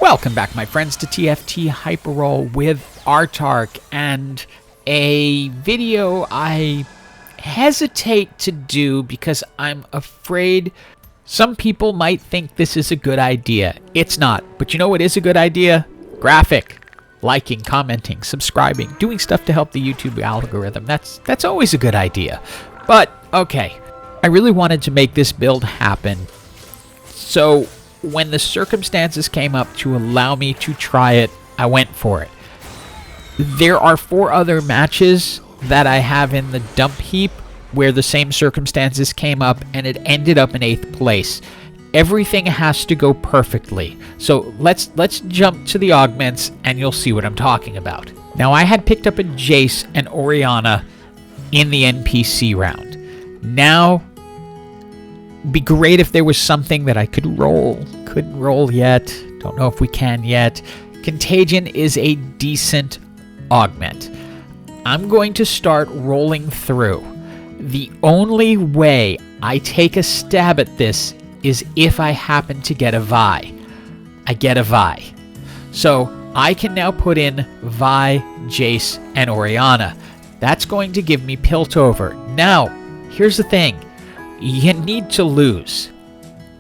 Welcome back, my friends, to TFT Hyperroll with Artark, and a video I hesitate to do because I'm afraid some people might think this is a good idea. It's not, but you know what is a good idea? Graphic, liking, commenting, subscribing, doing stuff to help the YouTube algorithm. That's always a good idea. But, okay, I really wanted to make this build happen, so when the circumstances came up to allow me to try it, I went for it. There are 4 other matches that I have in the dump heap where the same circumstances came up and it ended up in 8th place. Everything has to go perfectly. So let's jump to the augments and you'll see what I'm talking about. Now, I had picked up a Jace and Orianna in the NPC round. Now, be great if there was something that I could roll. Couldn't roll yet. Don't know if we can yet. Contagion is a decent augment. I'm going to start rolling through. The only way I take a stab at this is if I happen to get a Vi. I get a Vi. So I can now put in Vi, Jace, and Orianna. That's going to give me Piltover. Now, here's the thing. You need to lose.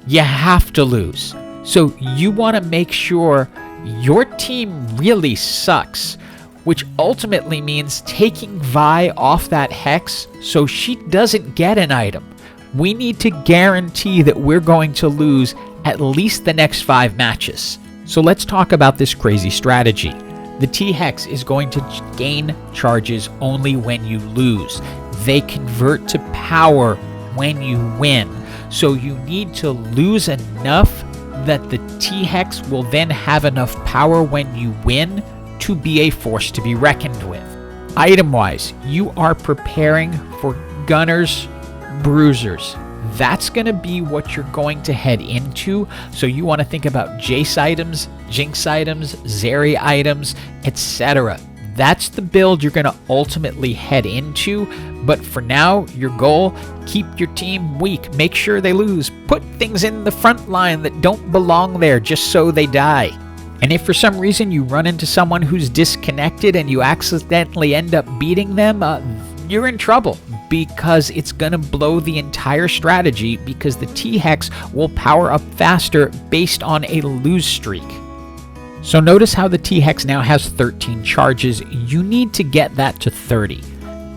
You have to lose. So you want to make sure your team really sucks, which ultimately means taking Vi off that Hex so she doesn't get an item. We need to guarantee that we're going to lose at least the next 5 matches. So let's talk about this crazy strategy. The T-Hex is going to gain charges only when you lose. They convert to power when you win. So you need to lose enough that the T-Hex will then have enough power when you win to be a force to be reckoned with. Item-wise, you are preparing for Gunners, Bruisers. That's going to be what you're going to head into. So you want to think about Jace items, Jinx items, Zeri items, etc. That's the build you're going to ultimately head into. But for now, your goal, keep your team weak. Make sure they lose. Put things in the front line that don't belong there just so they die. And if for some reason you run into someone who's disconnected and you accidentally end up beating them, you're in trouble, because it's going to blow the entire strategy, because the T-Hex will power up faster based on a lose streak. So notice how the T-Hex now has 13 charges. You need to get that to 30,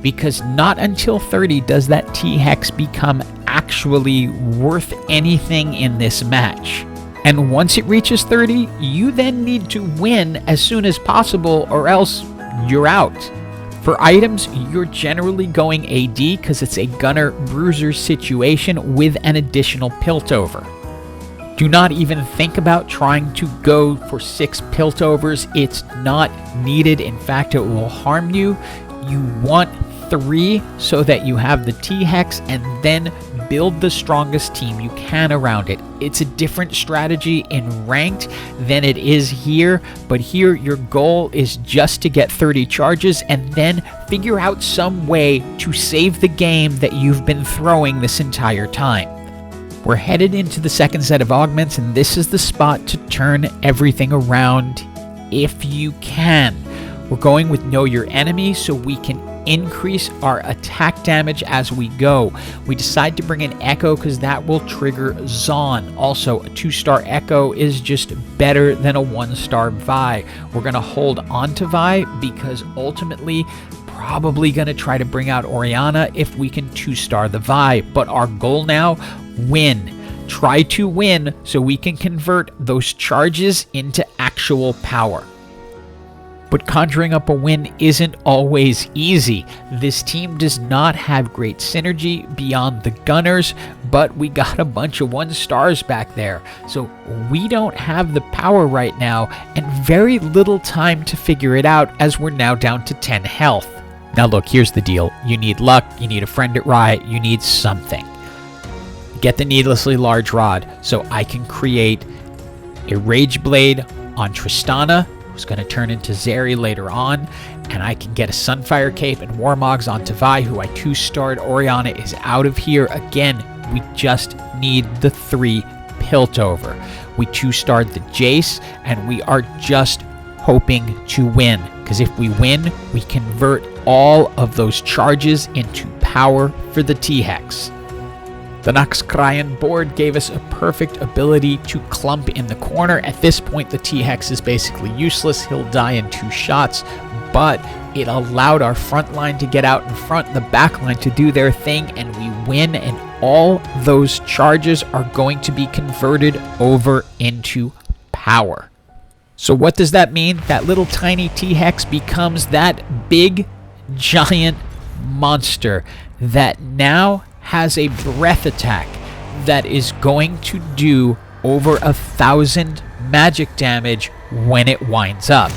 because not until 30 does that T-Hex become actually worth anything in this match. And once it reaches 30, you then need to win as soon as possible, or else you're out. For items, you're generally going AD because it's a Gunner Bruiser situation with an additional Piltover. Do not even think about trying to go for 6 Piltovers. It's not needed. In fact, it will harm you. You want 3 so that you have the T-Hex and then build the strongest team you can around it. It's a different strategy in ranked than it is here, but here your goal is just to get 30 charges and then figure out some way to save the game that you've been throwing this entire time. We're headed into the second set of augments, and this is the spot to turn everything around if you can. We're going with Know Your Enemy so we can increase our attack damage as we go. We decide to bring in Echo because that will trigger Zaun. Also, a 2-star Echo is just better than a 1-star Vi. We're going to hold on to Vi because ultimately probably going to try to bring out Orianna if we can 2-star the Vi. But our goal now, win. Try to win so we can convert those charges into actual power. But conjuring up a win isn't always easy. This team does not have great synergy beyond the Gunners, but we got a bunch of 1-stars back there. So we don't have the power right now, and very little time to figure it out as we're now down to 10 health. Now look, here's the deal. You need luck, you need a friend at Riot, you need something. Get the needlessly large rod so I can create a Rage Blade on Tristana, who's going to turn into Zeri later on, and I can get a Sunfire Cape and Warmogs onto Vi, who I 2-starred. Orianna is out of here. Again, we just need the 3 Piltover. We 2-starred the Jace, and we are just hoping to win, because if we win, we convert all of those charges into power for the T-Hex. The Noxcrian board gave us a perfect ability to clump in the corner. At this point, the T-Hex is basically useless. He'll die in 2 shots, but it allowed our front line to get out in front, the back line to do their thing, and we win, and all those charges are going to be converted over into power. So what does that mean? That little tiny T-Hex becomes that big, giant monster that now has a breath attack that is going to do over 1,000 magic damage when it winds up.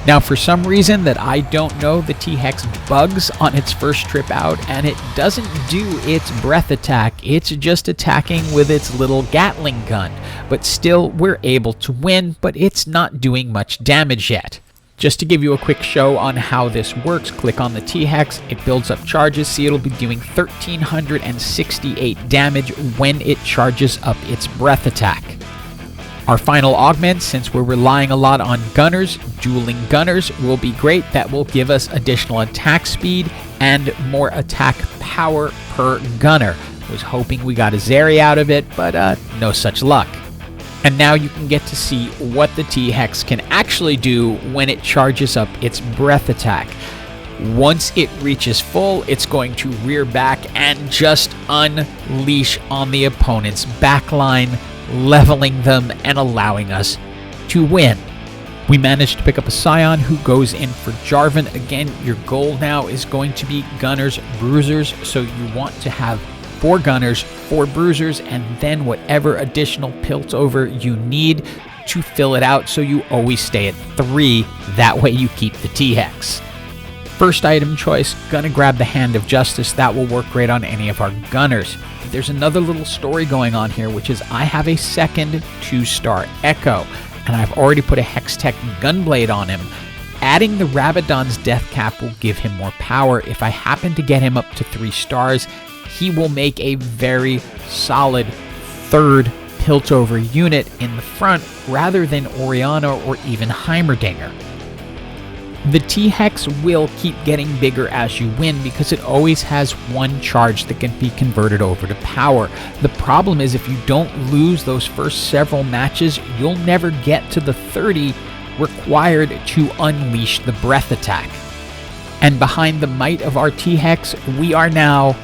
Now, for some reason that I don't know, the T-Hex bugs on its first trip out, and it doesn't do its breath attack. It's just attacking with its little Gatling gun. But still, we're able to win, but it's not doing much damage yet. Just to give you a quick show on how this works, click on the T-Hex, it builds up charges, see it'll be doing 1,368 damage when it charges up its breath attack. Our final augment, since we're relying a lot on gunners, dueling gunners will be great. That will give us additional attack speed and more attack power per gunner. Was hoping we got a Zeri out of it, but no such luck. And now you can get to see what the T-Hex can actually do when it charges up its breath attack. Once it reaches full, it's going to rear back and just unleash on the opponent's backline, leveling them and allowing us to win. We managed to pick up a Scion who goes in for Jarvan. Again, your goal now is going to be Gunners, Bruisers, so you want to have 4 Gunners, 4 Bruisers, and then whatever additional Piltover you need to fill it out so you always stay at 3. That way you keep the T-Hex. First item choice, gonna grab the Hand of Justice. That will work great on any of our Gunners. There's another little story going on here, which is I have a second 2-star Echo, and I've already put a Hextech Gunblade on him. Adding the Rabadon's Death Cap will give him more power. If I happen to get him up to 3 stars, he will make a very solid 3rd Piltover unit in the front rather than Orianna or even Heimerdinger. The T-Hex will keep getting bigger as you win because it always has 1 charge that can be converted over to power. The problem is if you don't lose those first several matches, you'll never get to the 30 required to unleash the breath attack. And behind the might of our T-Hex, we are now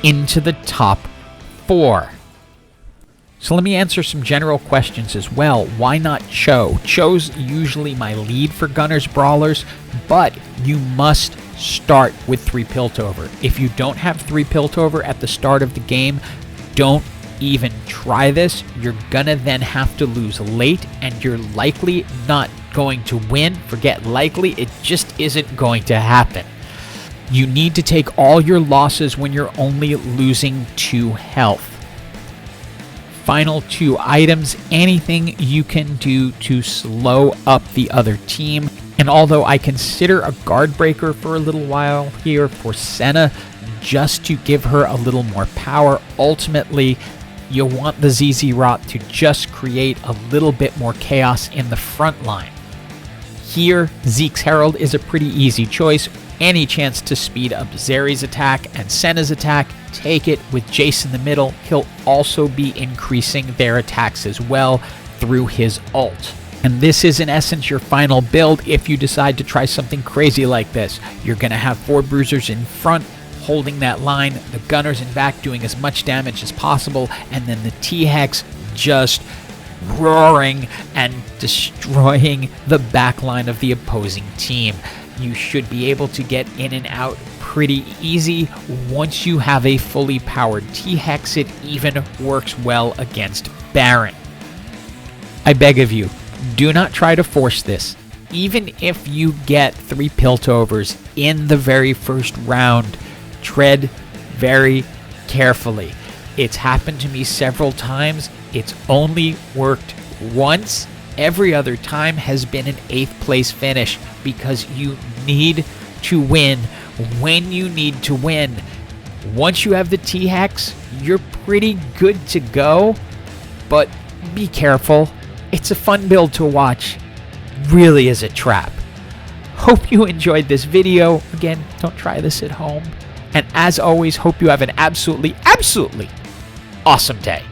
into the top 4. So let me answer some general questions as well. Why not Cho? Cho's usually my lead for Gunners Brawlers, but you must start with 3 Piltover. If you don't have 3 Piltover at the start of the game, don't even try this. You're gonna then have to lose late, and you're likely not going to win. Forget likely, it just isn't going to happen. You need to take all your losses when you're only losing 2 health. Final 2 items, anything you can do to slow up the other team. And although I consider a guard breaker for a little while here for Senna, just to give her a little more power, ultimately you want the ZZ Rot to just create a little bit more chaos in the front line. Here, Zeke's Herald is a pretty easy choice. Any chance to speed up Zeri's attack and Senna's attack, take it. With Jace in the middle, he'll also be increasing their attacks as well through his ult. And this is in essence your final build if you decide to try something crazy like this. You're going to have 4 Bruisers in front holding that line, the Gunners in back doing as much damage as possible, and then the T-Hex just roaring and destroying the backline of the opposing team. You should be able to get in and out pretty easy. Once you have a fully powered T-Hex, it even works well against Baron. I beg of you, do not try to force this. Even if you get 3 Piltovers in the very first round, tread very carefully. It's happened to me several times. It's only worked once. Every other time has been an 8th place finish because you need to win when you need to win. Once you have the T-Hex, you're pretty good to go. but be careful. It's a fun build to watch. Really is a trap. Hope you enjoyed this video. Again, don't try this at home. And as always, hope you have an absolutely awesome day.